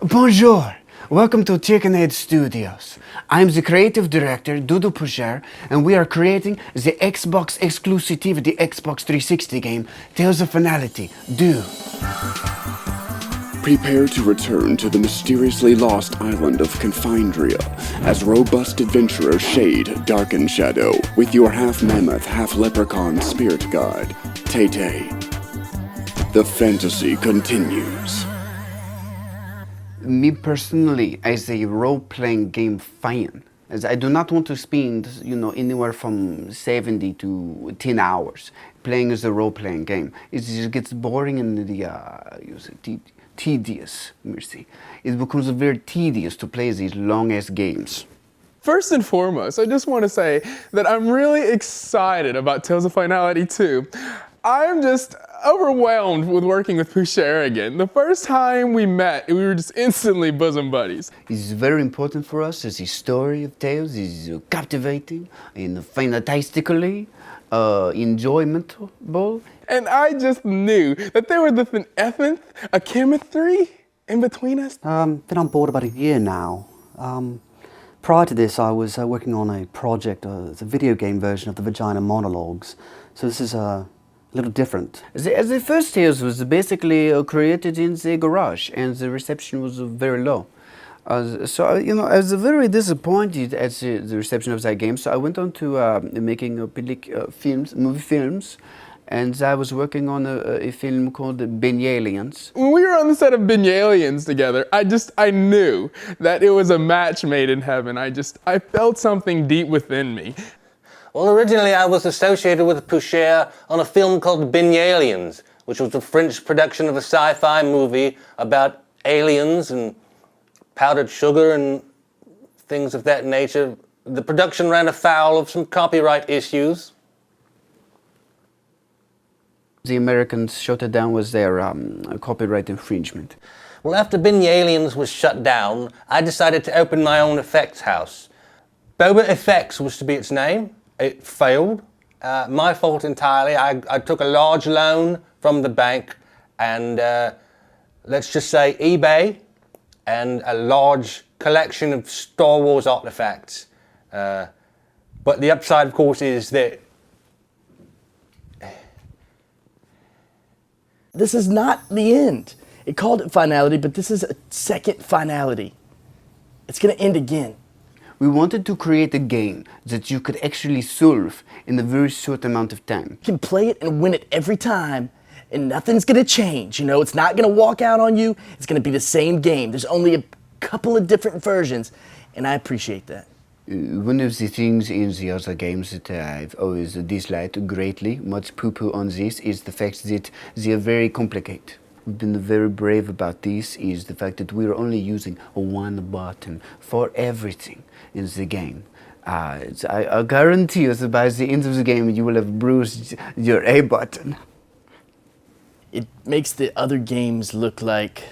Bonjour! Welcome to Chickenhead Studios. I'm the creative director, Dudu Pucher, and we are creating the Xbox exclusivity Xbox 360 game, Tales of Finality. Do! Prepare to return to the mysteriously lost island of Confindria as robust adventurer Shade, Dark and Shadow, with your half-mammoth, half-leprechaun spirit guide, Tay-Tay. The fantasy continues. Me personally, as a role-playing game fan, as I do not want to spend, anywhere from 70 to 10 hours playing as a role-playing game. It just gets boring and tedious. Mercy. It becomes very tedious to play these long-ass games. First and foremost, I just want to say that I'm really excited about Tales of Finality 2. I'm just overwhelmed with working with Pucher again. The first time we met, we were just instantly bosom buddies. It's very important for us as the story of Tales is captivating and fantastically enjoyable. And I just knew that there was an essence, a chemistry in between us. Been on board about a year now. Prior to this, I was working on a project, it's a video game version of the Vagina Monologues. So this is a little different. The first Tales was basically created in the garage, and the reception was very low. So I was very disappointed at the reception of that game. So I went on to making movie films, and I was working on a film called Aliens. When we were on the set of Aliens together, I knew that it was a match made in heaven. I felt something deep within me. Well, originally I was associated with Pucher on a film called Aliens, which was a French production of a sci-fi movie about aliens and powdered sugar and things of that nature. The production ran afoul of some copyright issues. The Americans shut it down with their copyright infringement. Well, after Aliens was shut down, I decided to open my own effects house. Boba Effects was to be its name. It failed. My fault entirely. I took a large loan from the bank and let's just say eBay and a large collection of Star Wars artifacts. But the upside, of course, is that this is not the end. It called it Finality, but this is a second finality. It's gonna end again. We wanted to create a game that you could actually solve in a very short amount of time. You can play it and win it every time, and nothing's gonna change, It's not gonna walk out on you. It's gonna be the same game. There's only a couple of different versions, and I appreciate that. One of the things in the other games that I've always disliked greatly, much poo-poo on this, is the fact that they are very complicated. We've been very brave about this, is the fact that we're only using one button for everything in the game. I guarantee you that by the end of the game you will have bruised your A button. It makes the other games look like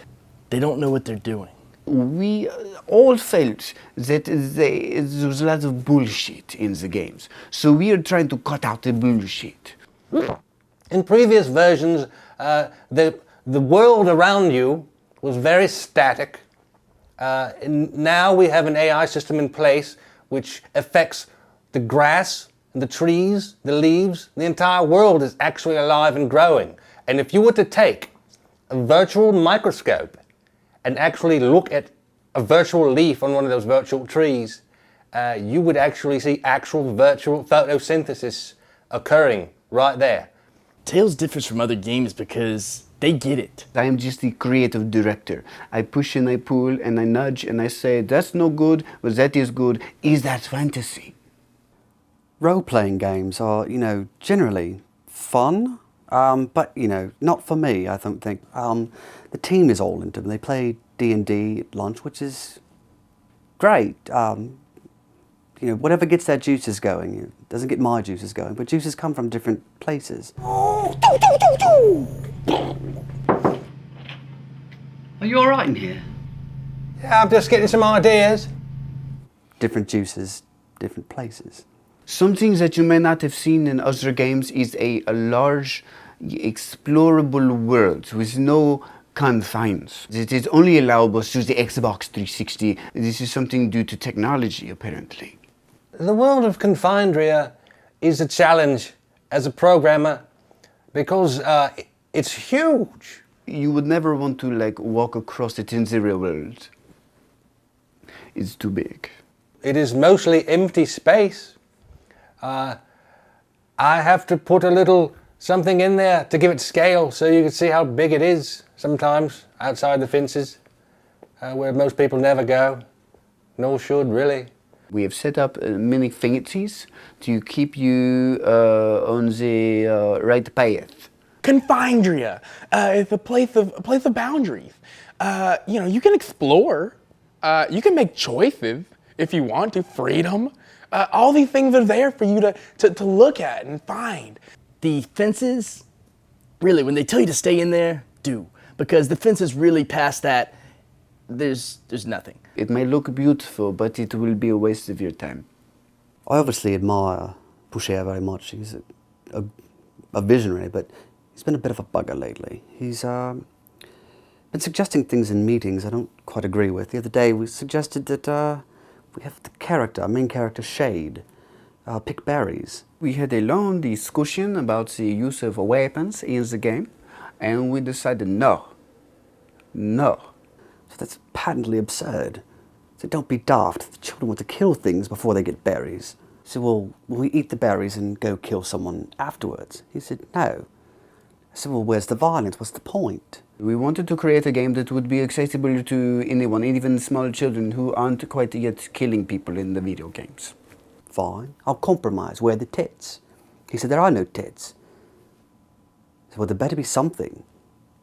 they don't know what they're doing. We all felt that there was a lot of bullshit in the games. So we are trying to cut out the bullshit. in previous versions, the world around you was very static. Now we have an AI system in place which affects the grass, the trees, the leaves. The entire world is actually alive and growing. And if you were to take a virtual microscope and actually look at a virtual leaf on one of those virtual trees, you would actually see actual virtual photosynthesis occurring right there. Tales differs from other games because they get it. I am just the creative director. I push and I pull and I nudge and I say, that's no good, but that is good. Is that fantasy? Role-playing games are, generally fun, but, not for me, I don't think. The team is all into them. They play D&D at lunch, which is great. Whatever gets their juices going. It doesn't get my juices going, but juices come from different places. Are you all right in here? Yeah, I'm just getting some ideas. Different juices, different places. Something that you may not have seen in other games is a large, explorable world with no confines. It is only allowable through the Xbox 360. This is something due to technology, apparently. The world of Confindria is a challenge as a programmer because it's huge. You would never want to walk across it in the real world. It's too big. It is mostly empty space. I have to put a little something in there to give it scale so you can see how big it is sometimes outside the fences where most people never go, nor should really. We have set up many fences to keep you on the right path. Confindria, it's a place of boundaries. You can explore, you can make choices if you want to, freedom. All these things are there for you to look at and find. The fences, really, when they tell you to stay in there, do. Because the fences really past that, there's nothing. It may look beautiful, but it will be a waste of your time. I obviously admire Boucher very much. He's a visionary, but he's been a bit of a bugger lately. He's been suggesting things in meetings I don't quite agree with. The other day we suggested that we have the main character Shade, pick berries. We had a long discussion about the use of weapons in the game, and we decided no. So that's patently absurd. So don't be daft. The children want to kill things before they get berries. So will we eat the berries and go kill someone afterwards? He said no. I said, well, where's the violence? What's the point? We wanted to create a game that would be accessible to anyone, even small children who aren't quite yet killing people in the video games. Fine, I'll compromise. Where are the tits? He said, there are no tits. I said, well, there better be something.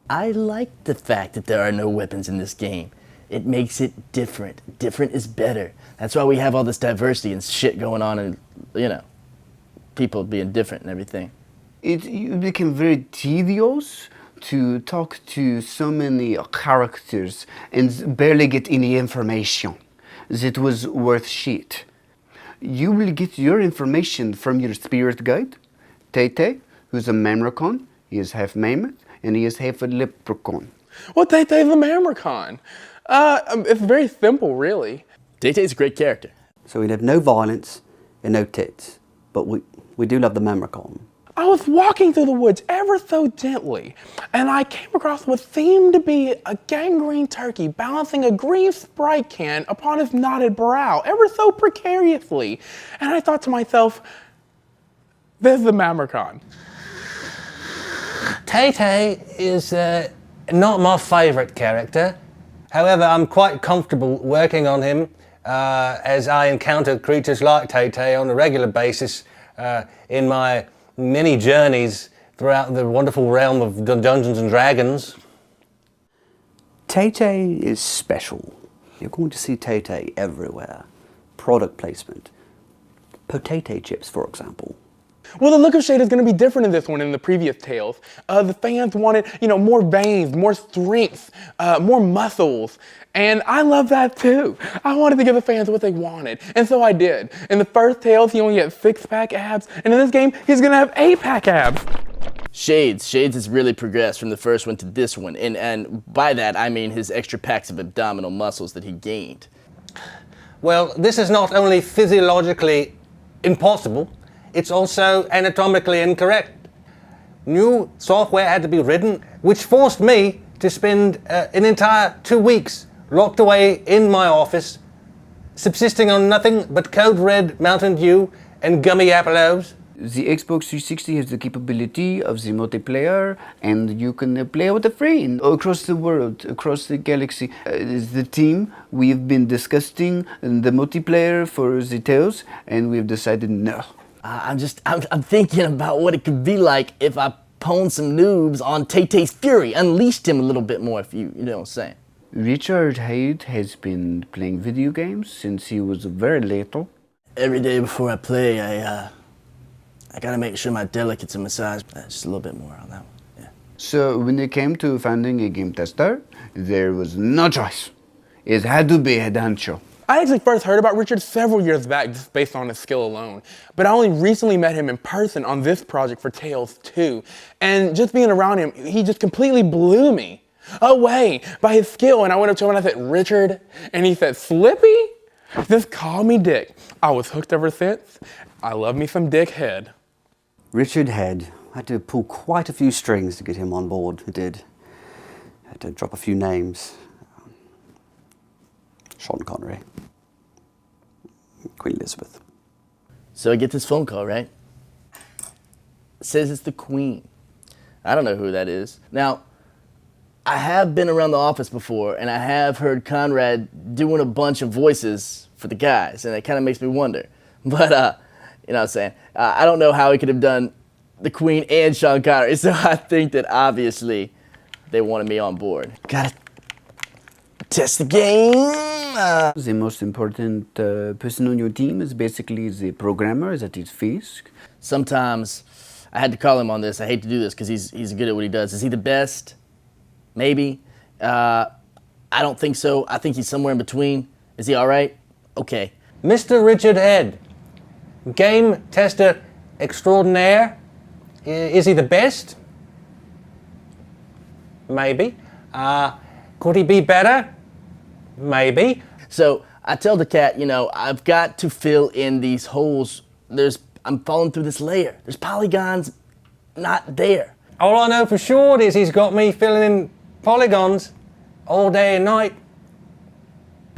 I like the fact that there are no weapons in this game. It makes it different. Different is better. That's why we have all this diversity and shit going on and, people being different and everything. It became very tedious to talk to so many characters and barely get any information that was worth shit. You will get your information from your spirit guide, Tay-Tay, who's a Mamrecon. He is half mammoth, and he is half a leprechaun. Well, Tay-Tay's a Mamrecon. It's very simple, really. Tay-Tay's a great character. So we'd have no violence and no tits. But we do love the Mamrecon. I was walking through the woods ever so gently, and I came across what seemed to be a gangrene turkey balancing a green Sprite can upon his knotted brow, ever so precariously. And I thought to myself, there's the Mamrecon. Tay-Tay is not my favourite character. However, I'm quite comfortable working on him as I encounter creatures like Tay-Tay on a regular basis in my many journeys throughout the wonderful realm of Dungeons and Dragons. Tay-Tay is special. You're going to see Tay-Tay everywhere. Product placement. Potato chips, for example. Well, the look of Shade is going to be different in this one than the previous tales. The fans wanted, more veins, more strength, more muscles. And I love that too. I wanted to give the fans what they wanted, and so I did. In the first tales, he only had 6-pack abs, and in this game, he's gonna have 8-pack abs. Shades has really progressed from the first one to this one, and by that I mean his extra packs of abdominal muscles that he gained. Well, this is not only physiologically impossible, it's also anatomically incorrect. New software had to be written, which forced me to spend an entire 2 weeks locked away in my office, subsisting on nothing but Code Red Mountain Dew and gummy apple-os. The Xbox 360 has the capability of the multiplayer, and you can play with a friend across the world, across the galaxy. The team, we've been discussing the multiplayer for the Tales, and we've decided no. I'm thinking about what it could be like if I pwned some noobs on Tay-Tay's fury, unleashed him a little bit more, if you know what I'm saying. Richard Haid has been playing video games since he was very little. Every day before I play, I gotta make sure my delicates are massaged. Just a little bit more on that one, yeah. So when it came to finding a game tester, there was no choice. It had to be Hedancho. I actually first heard about Richard several years back just based on his skill alone, but I only recently met him in person on this project for Tales 2, and just being around him, he just completely blew me. away by his skill. And I went up to him and I said, Richard, and he said, Slippy, just call me Dick. I was hooked ever since. I love me some Dick Head. Richard Head. I had to pull quite a few strings to get him on board. It did. I had to drop a few names. Sean Connery. Queen Elizabeth. So I get this phone call, right? It says it's the Queen. I don't know who that is. Now, I have been around the office before, and I have heard Conrad doing a bunch of voices for the guys, and it kind of makes me wonder. But, you know what I'm saying? I don't know how he could have done the Queen and Sean Connery, so I think that obviously they wanted me on board. Gotta test the game. The most important person on your team is basically the programmer, that is Fisk. Sometimes I had to call him on this. I hate to do this because he's good at what he does. Is he the best? Maybe. I don't think so. I think he's somewhere in between. Is he all right? Okay. Mr. Richard Head, game tester extraordinaire. Is he the best? Maybe. Could he be better? Maybe. So I tell the cat, you know, I've got to fill in these holes. I'm falling through this layer. There's polygons not there. All I know for sure is he's got me filling in polygons all day and night.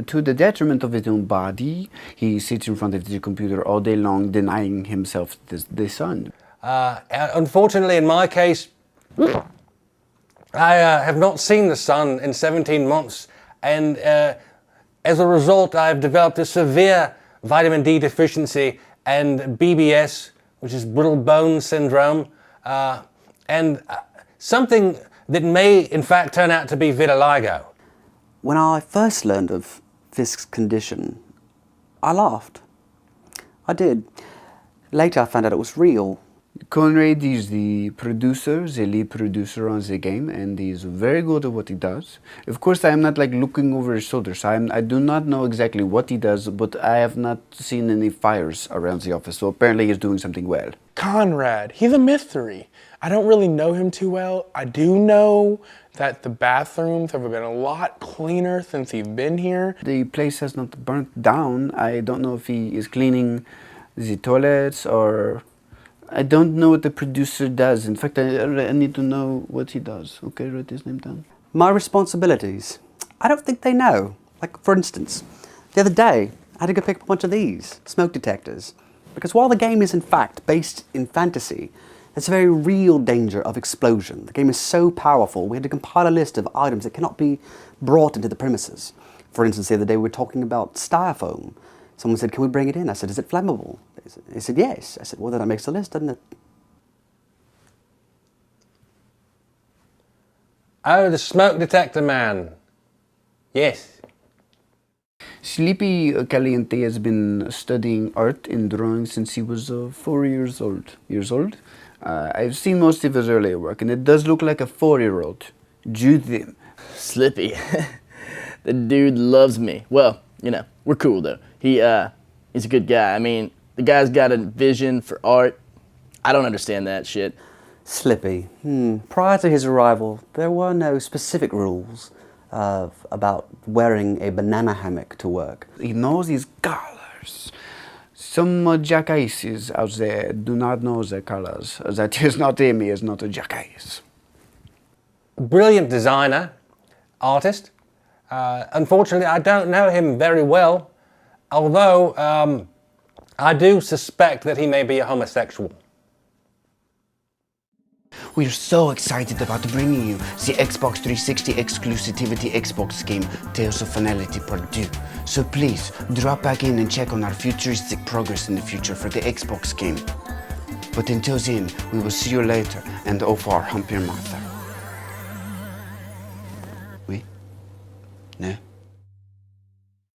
To the detriment of his own body, he sits in front of the computer all day long, denying himself the sun. Unfortunately, in my case, I have not seen the sun in 17 months, and as a result, I've developed a severe vitamin D deficiency and BBS, which is brittle bone syndrome, and something that may, in fact, turn out to be vitiligo. When I first learned of Fisk's condition, I laughed. I did. Later I found out it was real. Conrad is the producer, the lead producer on the game, and he's very good at what he does. Of course, I am not like looking over his shoulder, so I do not know exactly what he does, but I have not seen any fires around the office, so apparently he's doing something well. Conrad, he's a mystery. I don't really know him too well. I do know that the bathrooms have been a lot cleaner since he's been here. The place has not burnt down. I don't know if he is cleaning the toilets or... I don't know what the producer does. In fact, I need to know what he does. Okay, write his name down. My responsibilities. I don't think they know. Like, for instance, the other day, I had to go pick up a bunch of these smoke detectors. Because while the game is in fact based in fantasy, there's a very real danger of explosion. The game is so powerful, we had to compile a list of items that cannot be brought into the premises. For instance, the other day we were talking about styrofoam. Someone said, can we bring it in? I said, is it flammable? They said, yes. I said, well, then that makes the list, doesn't it? Oh, the smoke detector man. Yes. Sleepy Caliente has been studying art and drawing since he was 4 years old. I've seen most of his earlier work, and it does look like a 4-year-old. Jude. Slippy. The dude loves me. Well, you know, we're cool though. He's a good guy. I mean, the guy's got a vision for art. I don't understand that shit. Slippy. Prior to his arrival, there were no specific rules about wearing a banana hammock to work. He knows his colors. Some jackasses out there do not know the colors. That is not him, he is not a jackass. Brilliant designer, artist. Unfortunately, I don't know him very well, although I do suspect that he may be a homosexual. We're so excited about bringing you the Xbox 360 exclusivity Xbox game, Tales of Finality Part 2. So please, drop back in and check on our futuristic progress in the future for the Xbox game. But until then, we will see you later, and au revoir, hump your mother. Oui? No?